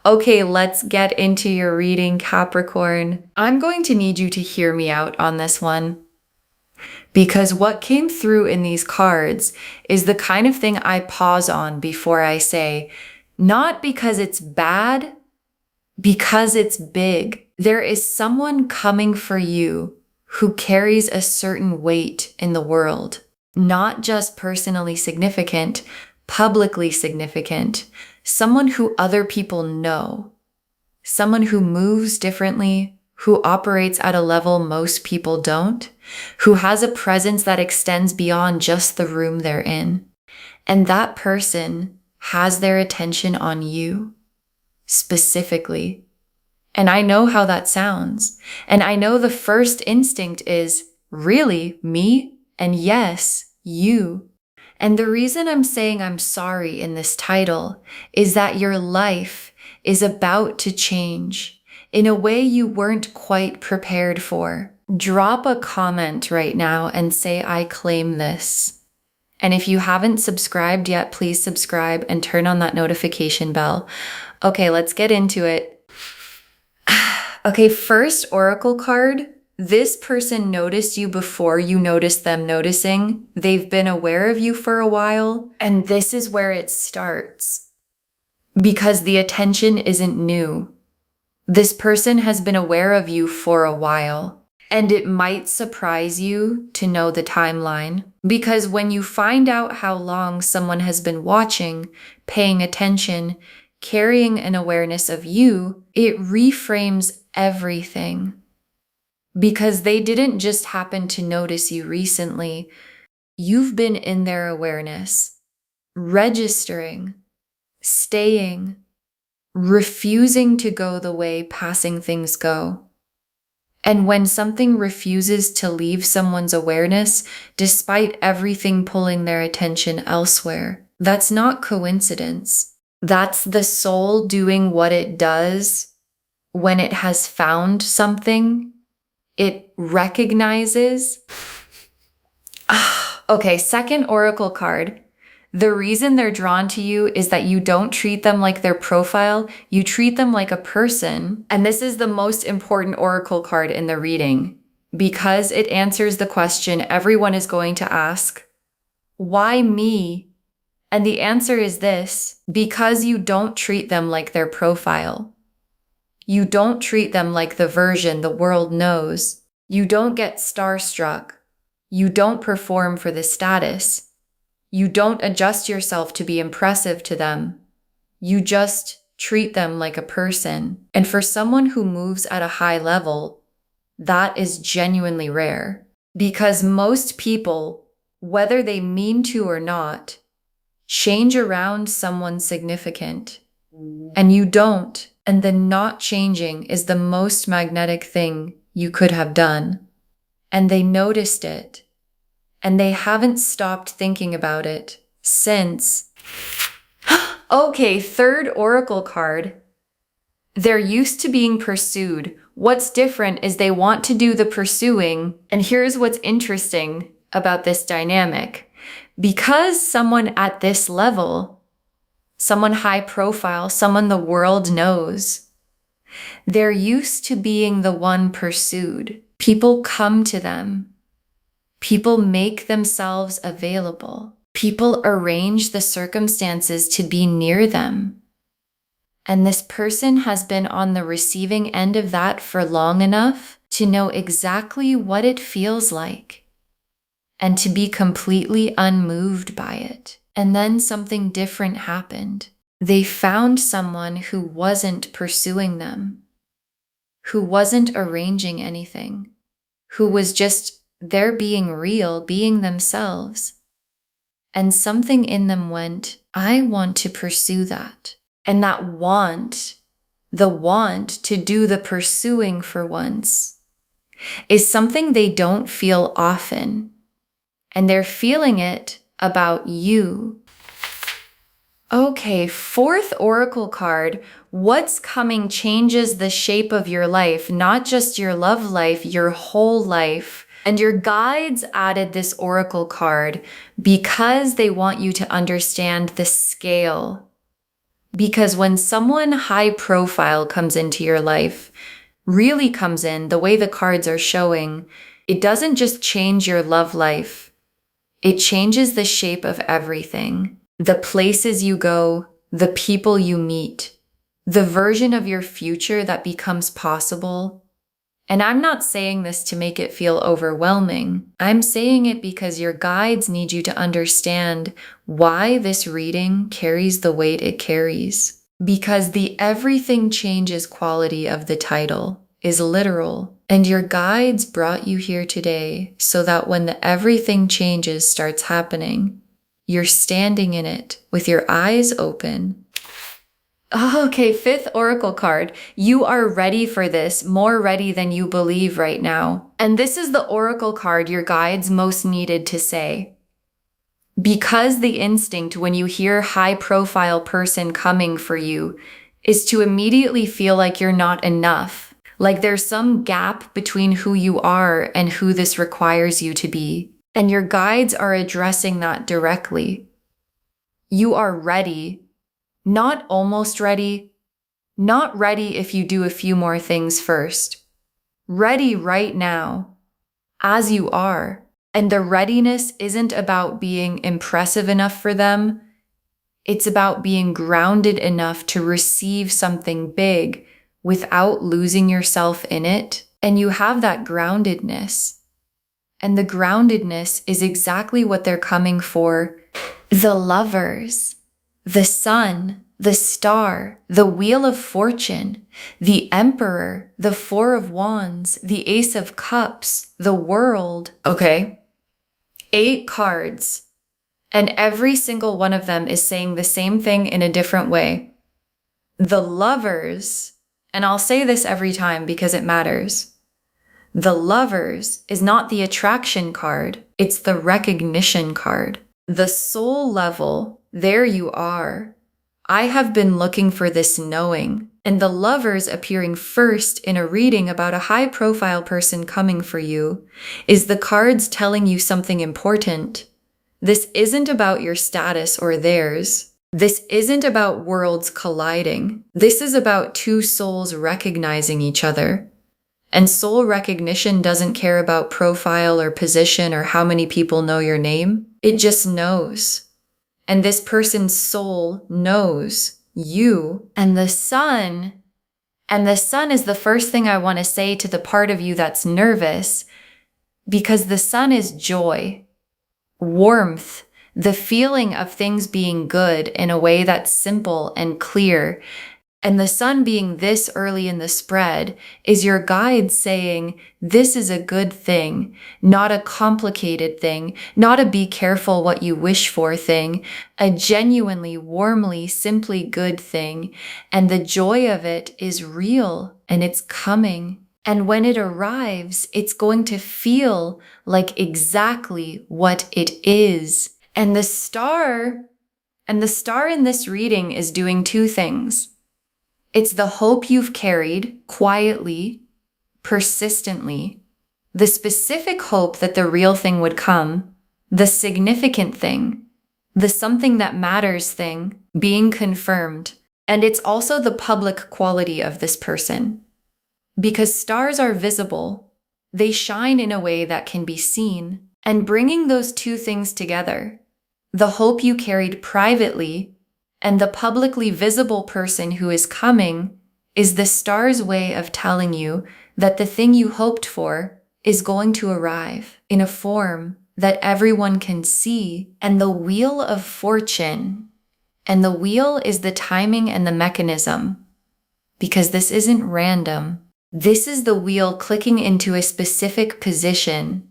Okay, let's get into your reading, Capricorn. I'm going to need you to hear me out on this one, because what came through in these cards is the kind of thing I pause on before I say, not because it's bad, because it's big. There is someone coming for you who carries a certain weight in the world, not just personally significant, publicly significant, someone who other people know, someone who moves differently, who operates at a level most people don't, who has a presence that extends beyond just the room they're in. And that person has their attention on you, specifically. And I know how that sounds. And I know the first instinct is, really, me? And yes, you. And the reason I'm saying I'm sorry in this title is that your life is about to change in a way you weren't quite prepared for. Drop a comment right now and say, I claim this. And if you haven't subscribed yet, please subscribe and turn on that notification bell. Okay, let's get into it. Okay, first oracle card. This person noticed you before you noticed them noticing. They've been aware of you for a while, and this is where it starts. Because the attention isn't new. This person has been aware of you for a while, and it might surprise you to know the timeline. Because when you find out how long someone has been watching, paying attention, carrying an awareness of you, it reframes everything. Because they didn't just happen to notice you recently. You've been in their awareness, registering, staying, refusing to go the way passing things go. And when something refuses to leave someone's awareness, despite everything pulling their attention elsewhere, that's not coincidence. That's the soul doing what it does when it has found something it recognizes. Okay, second oracle card. The reason they're drawn to you is that you don't treat them like their profile, you treat them like a person. And this is the most important oracle card in the reading because it answers the question everyone is going to ask, why me? And the answer is this, because you don't treat them like their profile. You don't treat them like the version the world knows. You don't get starstruck. You don't perform for the status. You don't adjust yourself to be impressive to them. You just treat them like a person. And for someone who moves at a high level, that is genuinely rare. Because most people, whether they mean to or not, change around someone significant. And you don't. And the not changing is the most magnetic thing you could have done. And they noticed it. And they haven't stopped thinking about it since. Okay, third oracle card. They're used to being pursued. What's different is they want to do the pursuing. And here's what's interesting about this dynamic. Because someone at this level, someone high profile, someone the world knows, they're used to being the one pursued. People come to them. People make themselves available. People arrange the circumstances to be near them. And this person has been on the receiving end of that for long enough to know exactly what it feels like and to be completely unmoved by it. And then something different happened. They found someone who wasn't pursuing them, who wasn't arranging anything, who was just there being real, being themselves. And something in them went, I want to pursue that. And that want, the want to do the pursuing for once, is something they don't feel often. And they're feeling it about you. Okay, fourth oracle card. What's coming changes the shape of your life, not just your love life, your whole life. And your guides added this oracle card because they want you to understand the scale, Because when someone high profile comes into your life, really comes in the way the cards are showing, it doesn't just change your love life. It changes the shape of everything. The places you go, the people you meet, the version of your future that becomes possible. And I'm not saying this to make it feel overwhelming. I'm saying it because your guides need you to understand why this reading carries the weight it carries. Because the everything changes quality of the title is literal. And your guides brought you here today so that when the everything changes starts happening, you're standing in it with your eyes open. Okay, fifth oracle card. You are ready for this, more ready than you believe right now. And this is the oracle card your guides most needed to say. Because the instinct when you hear high-profile person coming for you is to immediately feel like you're not enough, like there's some gap between who you are and who this requires you to be. And your guides are addressing that directly. You are ready. Not almost ready, not ready if you do a few more things first. Ready right now, as you are. And the readiness isn't about being impressive enough for them. It's about being grounded enough to receive something big without losing yourself in it. And you have that groundedness. And the groundedness is exactly what they're coming for. The Lovers. The Sun, the Star, the Wheel of Fortune, the Emperor, the Four of Wands, the Ace of Cups, the World. Okay, 8 cards. And every single one of them is saying the same thing in a different way. The Lovers, and I'll say this every time because it matters. The Lovers is not the attraction card, it's the recognition card. The soul level. There you are. I have been looking for this knowing, and the Lovers appearing first in a reading about a high-profile person coming for you is the cards telling you something important. This isn't about your status or theirs. This isn't about worlds colliding. This is about 2 souls recognizing each other. And soul recognition doesn't care about profile or position or how many people know your name. It just knows. And this person's soul knows you. And the Sun is the first thing I want to say to the part of you that's nervous, because the Sun is joy, warmth, the feeling of things being good in a way that's simple and clear. And the Sun being this early in the spread is your guide saying, this is a good thing, not a complicated thing, not a be careful what you wish for thing, a genuinely, warmly, simply good thing. And the joy of it is real and it's coming. And when it arrives, it's going to feel like exactly what it is. And the star in this reading is doing 2 things. It's the hope you've carried quietly, persistently, the specific hope that the real thing would come, the significant thing, the something that matters thing being confirmed. And it's also the public quality of this person. Because stars are visible, they shine in a way that can be seen. And bringing those 2 things together, the hope you carried privately and the publicly visible person who is coming, is the star's way of telling you that the thing you hoped for is going to arrive in a form that everyone can see. And the Wheel of Fortune, and the wheel is the timing and the mechanism, because this isn't random. This is the wheel clicking into a specific position,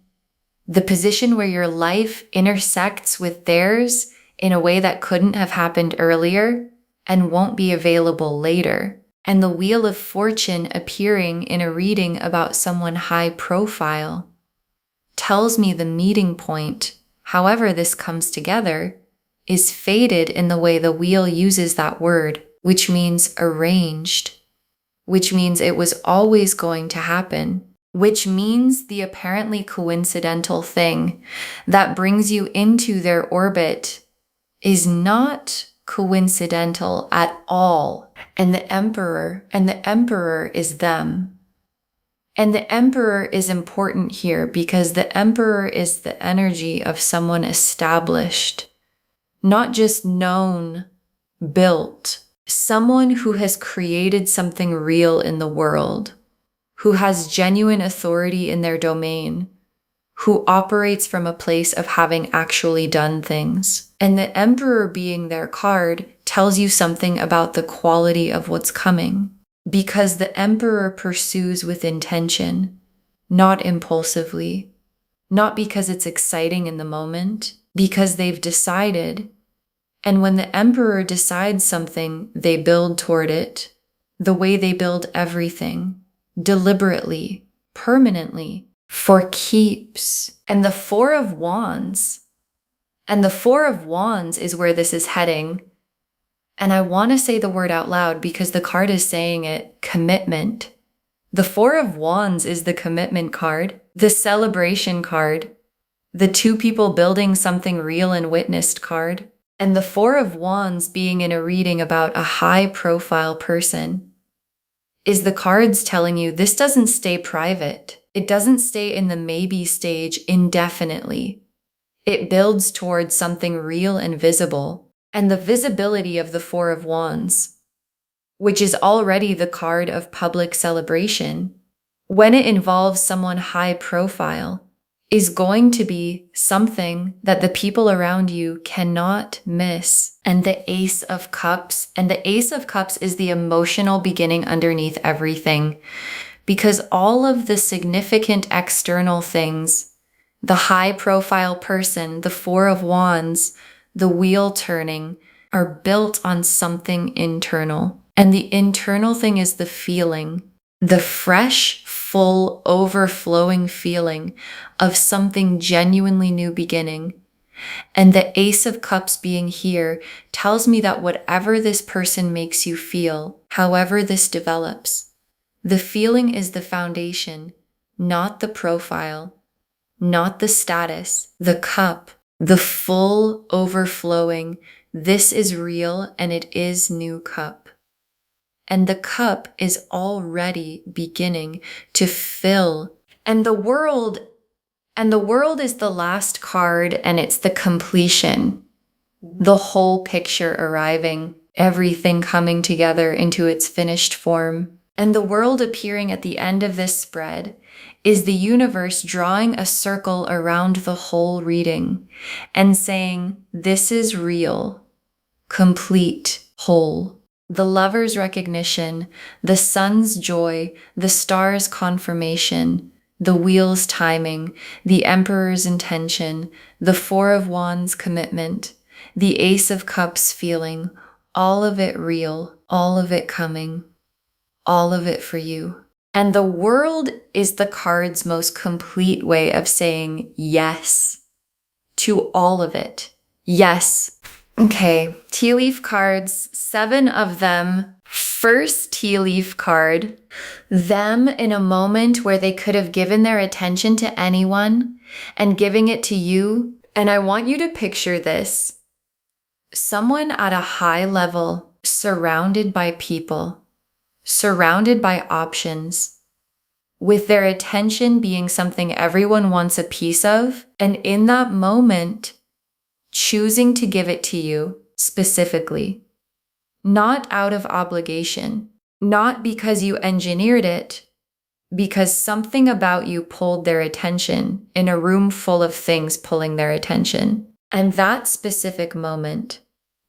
the position where your life intersects with theirs in a way that couldn't have happened earlier and won't be available later. And the Wheel of Fortune appearing in a reading about someone high profile tells me the meeting point, however this comes together, is fated in the way the wheel uses that word, which means arranged, which means it was always going to happen, which means the apparently coincidental thing that brings you into their orbit is not coincidental at all. And the emperor is them. And the emperor is important here because the emperor is the energy of someone established, not just known, built. Someone who has created something real in the world, who has genuine authority in their domain, who operates from a place of having actually done things. And the emperor being their card tells you something about the quality of what's coming, because the emperor pursues with intention, not impulsively, not because it's exciting in the moment, because they've decided. And when the emperor decides something, they build toward it, the way they build everything, deliberately, permanently, for keeps. And the Four of Wands. And the Four of Wands is where this is heading. And I want to say the word out loud because the card is saying it, commitment. The Four of Wands is the commitment card, the celebration card, the two people building something real and witnessed card. And the Four of Wands being in a reading about a high-profile person is the cards telling you this doesn't stay private. It doesn't stay in the maybe stage indefinitely. It builds towards something real and visible. And the visibility of the Four of Wands, which is already the card of public celebration, when it involves someone high-profile, is going to be something that the people around you cannot miss. And the Ace of Cups, and the Ace of Cups is the emotional beginning underneath everything, because all of the significant external things, the high-profile person, the Four of Wands, the wheel turning, are built on something internal. And the internal thing is the feeling, the fresh, full, overflowing feeling of something genuinely new beginning. And the Ace of Cups being here tells me that whatever this person makes you feel, however this develops, the feeling is the foundation, not the profile, not the status, the cup, the full, overflowing, this is real and it is new cup. And the cup is already beginning to fill. And the world is the last card, and it's the completion. The whole picture arriving, everything coming together into its finished form. And the world appearing at the end of this spread is the universe drawing a circle around the whole reading and saying, this is real, complete, whole. The lover's recognition, the sun's joy, the star's confirmation, the wheel's timing, the emperor's intention, the Four of Wands commitment, the Ace of Cups feeling, all of it real, all of it coming, all of it for you. And the world is the card's most complete way of saying yes to all of it. Yes. Okay, tea leaf cards, 7 of them. First tea leaf card, them in a moment where they could have given their attention to anyone and giving it to you. And I want you to picture this. Someone at a high level, surrounded by people, surrounded by options, with their attention being something everyone wants a piece of, and in that moment, choosing to give it to you specifically, not out of obligation, not because you engineered it, because something about you pulled their attention in a room full of things pulling their attention. And that specific moment,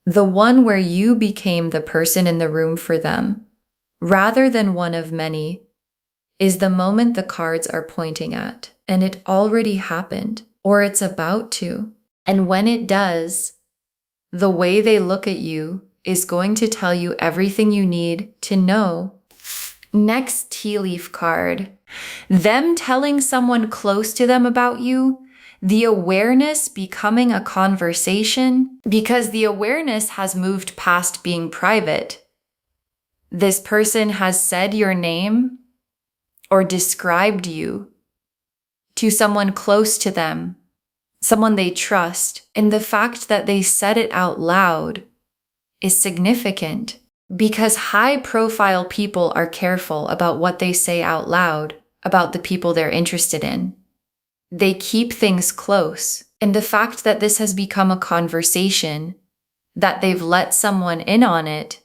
the one where you became the person in the room for them, rather than one of many, is the moment the cards are pointing at. And it already happened, or it's about to. And when it does, the way they look at you is going to tell you everything you need to know. Next tea leaf card, them telling someone close to them about you, the awareness becoming a conversation, because the awareness has moved past being private. This person has said your name or described you to someone close to them, someone they trust, and the fact that they said it out loud is significant because high-profile people are careful about what they say out loud about the people they're interested in. They keep things close, and the fact that this has become a conversation, that they've let someone in on it,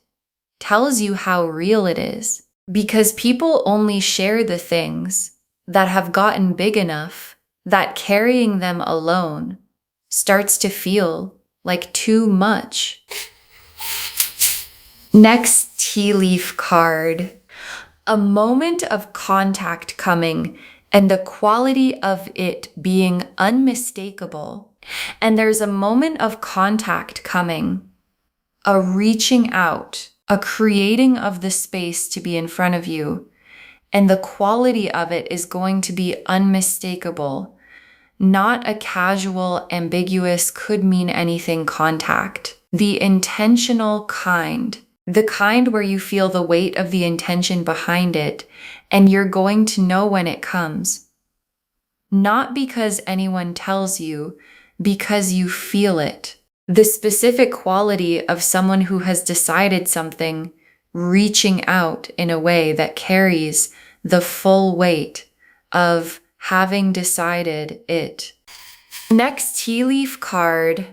tells you how real it is. Because people only share the things that have gotten big enough that carrying them alone starts to feel like too much. Next tea leaf card. A moment of contact coming and the quality of it being unmistakable. And there's a moment of contact coming, a reaching out, a creating of the space to be in front of you. And the quality of it is going to be unmistakable, not a casual, ambiguous, could mean anything contact. The intentional kind, the kind where you feel the weight of the intention behind it, and you're going to know when it comes. Not because anyone tells you, because you feel it. The specific quality of someone who has decided something, reaching out in a way that carries the full weight of having decided it. Next tea leaf card.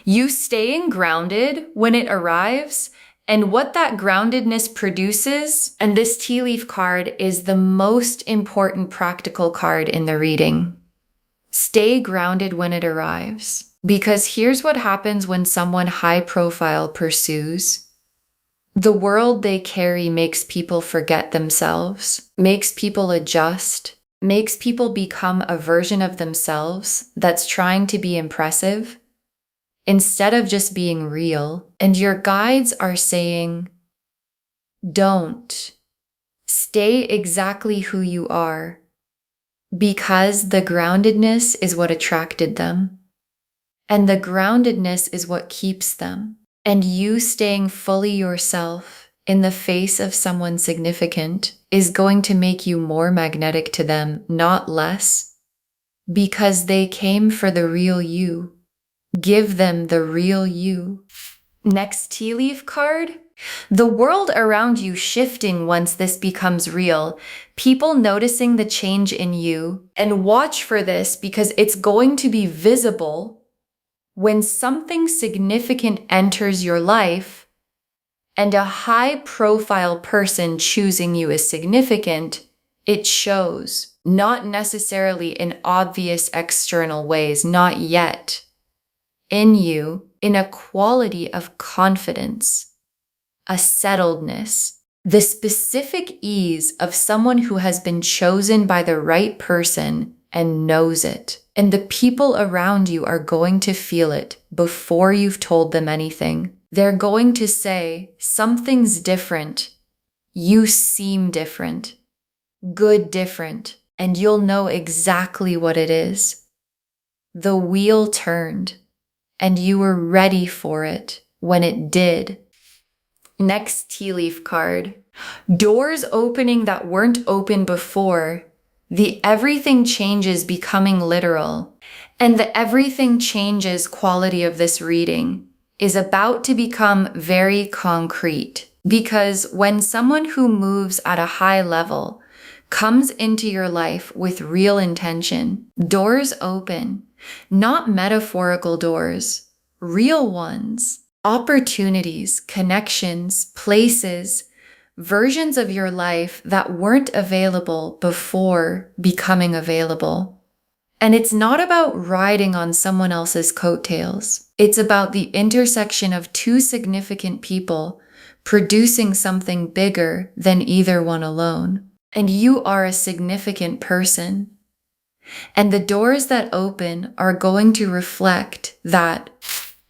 You staying grounded when it arrives, and what that groundedness produces, and this tea leaf card is the most important practical card in the reading. Stay grounded when it arrives. Because here's what happens when someone high profile pursues. The world they carry makes people forget themselves, makes people adjust, makes people become a version of themselves that's trying to be impressive instead of just being real. And your guides are saying, don't. Stay exactly who you are, because the groundedness is what attracted them. And the groundedness is what keeps them. And you staying fully yourself in the face of someone significant is going to make you more magnetic to them, not less, because they came for the real you. Give them the real you. Next tea leaf card. The world around you shifting once this becomes real. People noticing the change in you. And watch for this because it's going to be visible when something significant enters your life and a high-profile person choosing you is significant. It shows, not necessarily in obvious external ways, not yet. In you, in a quality of confidence, a settledness, the specific ease of someone who has been chosen by the right person and knows it. And the people around you are going to feel it before you've told them anything. They're going to say, something's different. You seem different. Good different. And you'll know exactly what it is. The wheel turned, and you were ready for it when it did. Next tea leaf card. Doors opening that weren't open before. The everything changes becoming literal. And the everything changes quality of this reading is about to become very concrete. Because when someone who moves at a high level comes into your life with real intention, doors open. Not metaphorical doors, real ones. Opportunities, connections, places, versions of your life that weren't available before becoming available. And it's not about riding on someone else's coattails. It's about the intersection of two significant people producing something bigger than either one alone. And you are a significant person. And the doors that open are going to reflect that.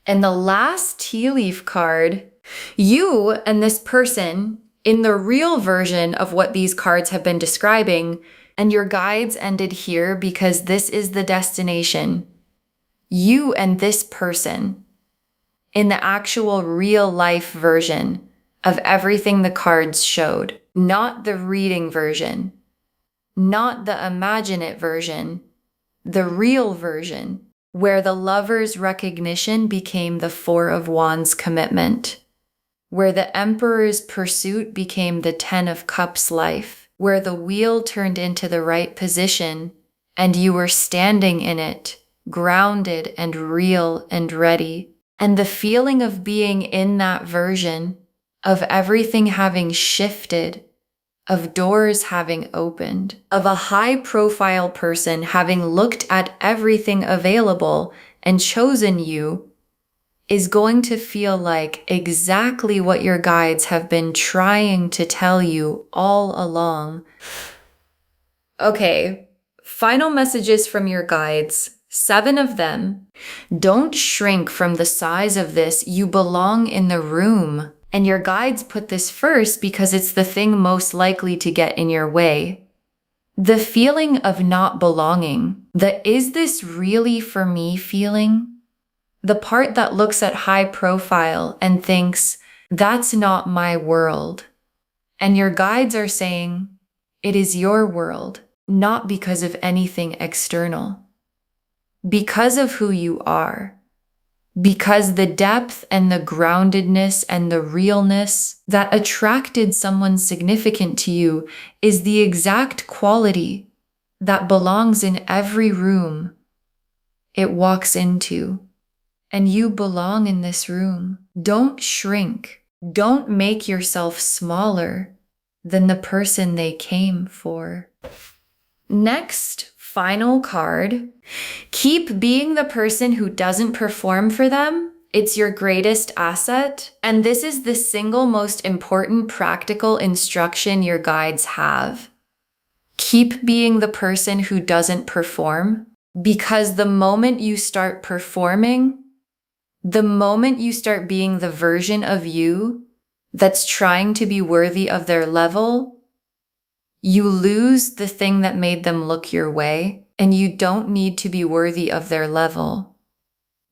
And the last tea leaf card, you and this person in the real version of what these cards have been describing, and your guides ended here because this is the destination. You and this person in the actual real life version of everything the cards showed, not the reading version, not the imagine it version, the real version, where the lover's recognition became the Four of Wands commitment. where the Emperor's pursuit became the Ten of Cups life, where the wheel turned into the right position and you were standing in it, grounded and real and ready. And the feeling of being in that version, of everything having shifted, of doors having opened, of a high-profile person having looked at everything available and chosen you, is going to feel like exactly what your guides have been trying to tell you all along. Okay, final messages from your guides, 7 of them. Don't shrink from the size of this. You belong in the room. And your guides put this first because it's the thing most likely to get in your way. The feeling of not belonging, the "is this really for me" feeling, the part that looks at high profile and thinks, that's not my world. And your guides are saying, it is your world, not because of anything external, because of who you are. Because the depth and the groundedness and the realness that attracted someone significant to you is the exact quality that belongs in every room it walks into. And you belong in this room. Don't shrink. Don't make yourself smaller than the person they came for. Next, final card. Keep being the person who doesn't perform for them. It's your greatest asset. And this is the single most important practical instruction your guides have. Keep being the person who doesn't perform, because the moment you start performing, the moment you start being the version of you that's trying to be worthy of their level, you lose the thing that made them look your way, and you don't need to be worthy of their level.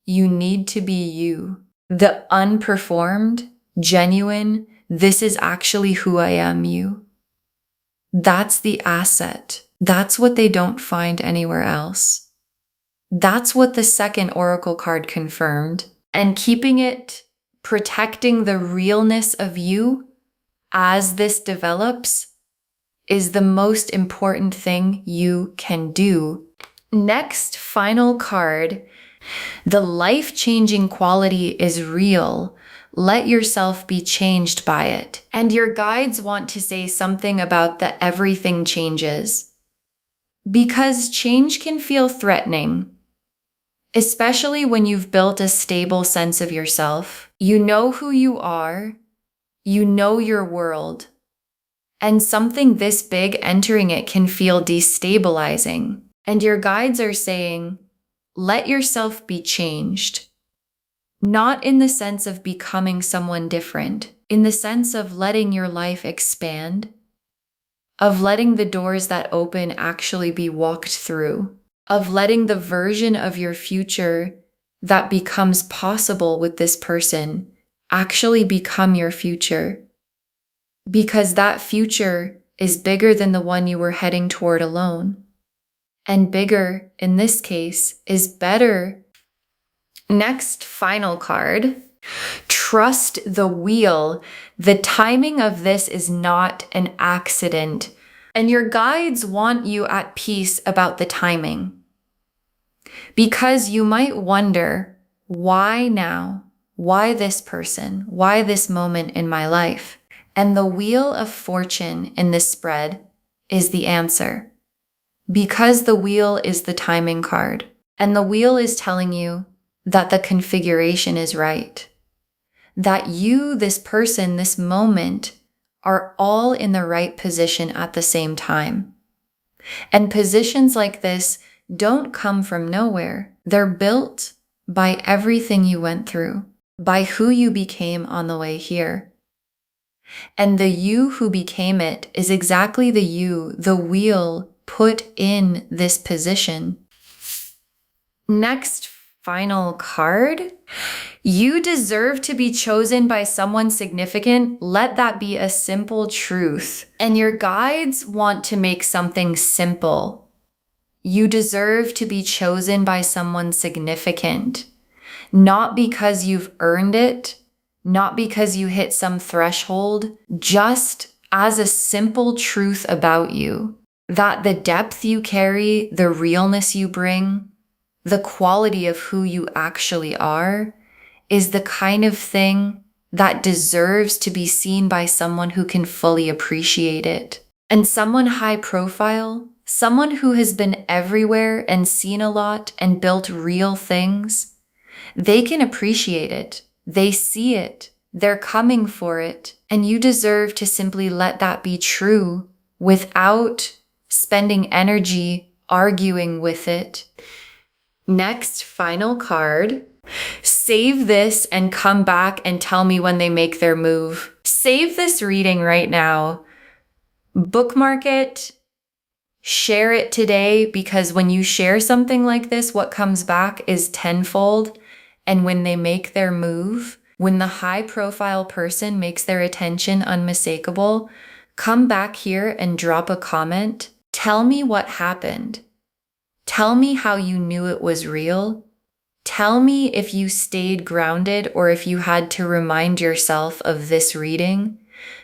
You need to be you. The unperformed, genuine, this is actually who I am you. That's the asset. That's what they don't find anywhere else. That's what the second oracle card confirmed. And keeping it, protecting the realness of you as this develops, is the most important thing you can do. Next, final card. The life-changing quality is real. Let yourself be changed by it. And your guides want to say something about the everything changes. Because change can feel threatening, especially when you've built a stable sense of yourself. You know who you are. You know your world. And something this big entering it can feel destabilizing. And your guides are saying, let yourself be changed. Not in the sense of becoming someone different, in the sense of letting your life expand, of letting the doors that open actually be walked through, of letting the version of your future that becomes possible with this person actually become your future. Because that future is bigger than the one you were heading toward alone. And bigger, in this case, is better. Next, final card. Trust the wheel. The timing of this is not an accident. And your guides want you at peace about the timing. Because you might wonder, why now? Why this person? Why this moment in my life? And the Wheel of Fortune in this spread is the answer. Because the wheel is the timing card, and the wheel is telling you that the configuration is right. That you, this person, this moment, are all in the right position at the same time. And positions like this don't come from nowhere. They're built by everything you went through, by who you became on the way here. And the you who became it is exactly the you the wheel put in this position. Next, final card. You deserve to be chosen by someone significant. Let that be a simple truth. And your guides want to make something simple. You deserve to be chosen by someone significant. Not because you've earned it, not because you hit some threshold, just as a simple truth about you, that the depth you carry, the realness you bring, the quality of who you actually are is the kind of thing that deserves to be seen by someone who can fully appreciate it. And someone high profile, someone who has been everywhere and seen a lot and built real things, they can appreciate it. They see it. They're coming for it. And you deserve to simply let that be true without spending energy arguing with it. Next, final card. Save this and come back and tell me when they make their move. Save this reading right now. Bookmark it. Share it today, because when you share something like this, what comes back is tenfold. And when they make their move, when the high profile person makes their attention unmistakable, come back here and drop a comment. Tell me what happened. Tell me how you knew it was real. Tell me if you stayed grounded or if you had to remind yourself of this reading,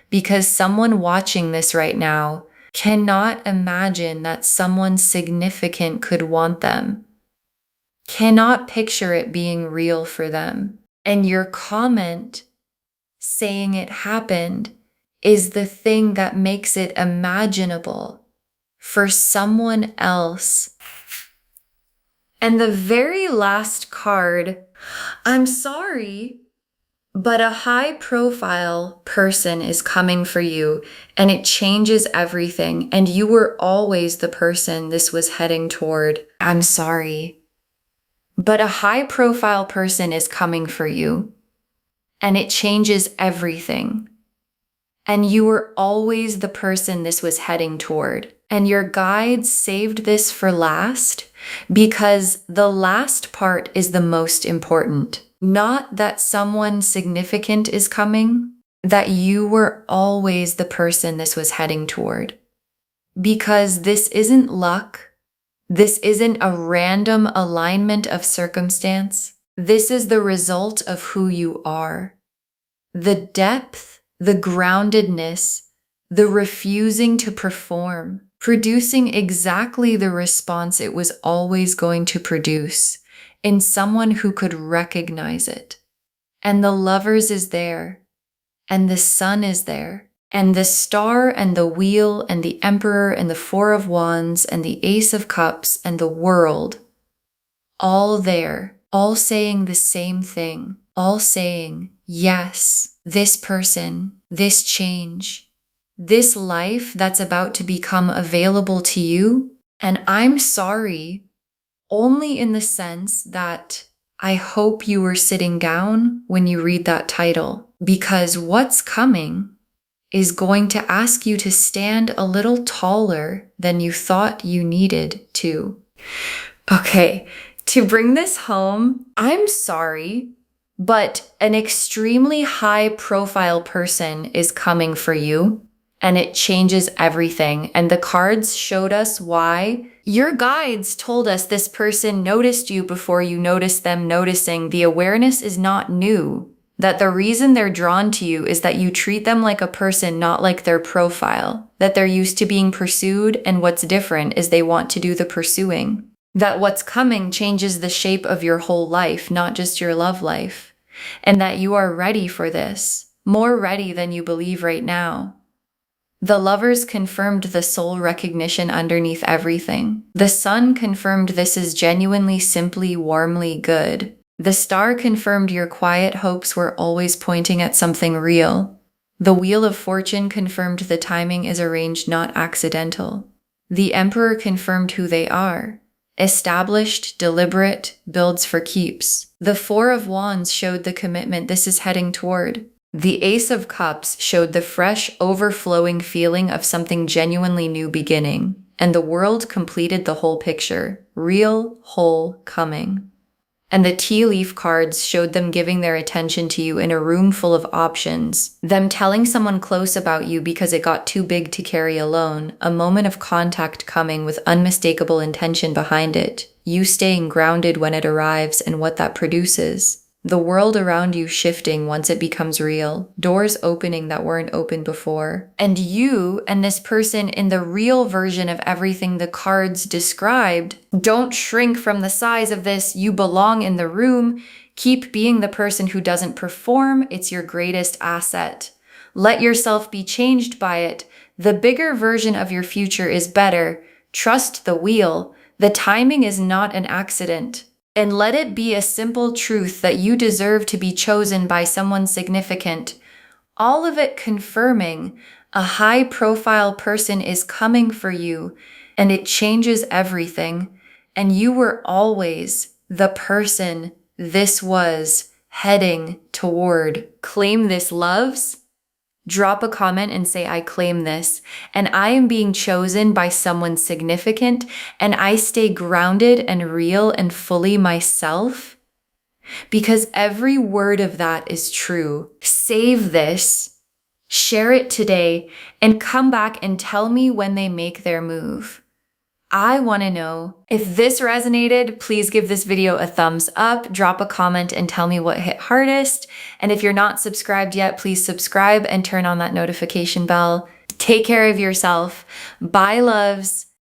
because someone watching this right now cannot imagine that someone significant could want them, cannot picture it being real for them. And your comment saying it happened is the thing that makes it imaginable for someone else. And the very last card, I'm sorry, but a high profile person is coming for you and it changes everything. And you were always the person this was heading toward. I'm sorry, but a high profile person is coming for you and it changes everything. And you were always the person this was heading toward. And your guides saved this for last because the last part is the most important. Not that someone significant is coming, that you were always the person this was heading toward. Because this isn't luck. This isn't a random alignment of circumstance. This is the result of who you are. The depth, the groundedness, the refusing to perform, producing exactly the response it was always going to produce in someone who could recognize it. And the Lovers is there, and the Sun is there, and the Star and the Wheel and the Emperor and the Four of Wands and the Ace of Cups and the World, all there, all saying the same thing, all saying, yes, this person, this change, this life that's about to become available to you. And I'm sorry, only in the sense that I hope you were sitting down when you read that title, because what's coming is going to ask you to stand a little taller than you thought you needed to. Okay, to bring this home, I'm sorry, but an extremely high profile person is coming for you. And it changes everything. And the cards showed us why. Your guides told us this person noticed you before you noticed them noticing. The awareness is not new. That the reason they're drawn to you is that you treat them like a person, not like their profile. That they're used to being pursued, and what's different is they want to do the pursuing. That what's coming changes the shape of your whole life, not just your love life. And that you are ready for this. More ready than you believe right now. The Lovers confirmed the soul recognition underneath everything. The Sun confirmed this is genuinely, simply, warmly good. The Star confirmed your quiet hopes were always pointing at something real. The Wheel of Fortune confirmed the timing is arranged, not accidental. The Emperor confirmed who they are. Established, deliberate, builds for keeps. The Four of Wands showed the commitment this is heading toward. The Ace of Cups showed the fresh, overflowing feeling of something genuinely new beginning, and the World completed the whole picture, real, whole, coming. And the tea leaf cards showed them giving their attention to you in a room full of options, them telling someone close about you because it got too big to carry alone, a moment of contact coming with unmistakable intention behind it, you staying grounded when it arrives and what that produces. The world around you shifting once it becomes real. Doors opening that weren't open before. And you and this person in the real version of everything the cards described, don't shrink from the size of this. You belong in the room. Keep being the person who doesn't perform. It's your greatest asset. Let yourself be changed by it. The bigger version of your future is better. Trust the wheel. The timing is not an accident. And let it be a simple truth that you deserve to be chosen by someone significant. All of it confirming a high-profile person is coming for you, and it changes everything. And you were always the person this was heading toward. Claim this, loves. Drop a comment and say, I claim this, and I am being chosen by someone significant, and I stay grounded and real and fully myself, because every word of that is true. Save this, share it today, and come back and tell me when they make their move. I want to know. If this resonated, please give this video a thumbs up, drop a comment and tell me what hit hardest. And if you're not subscribed yet, please subscribe and turn on that notification bell. Take care of yourself. Bye, loves.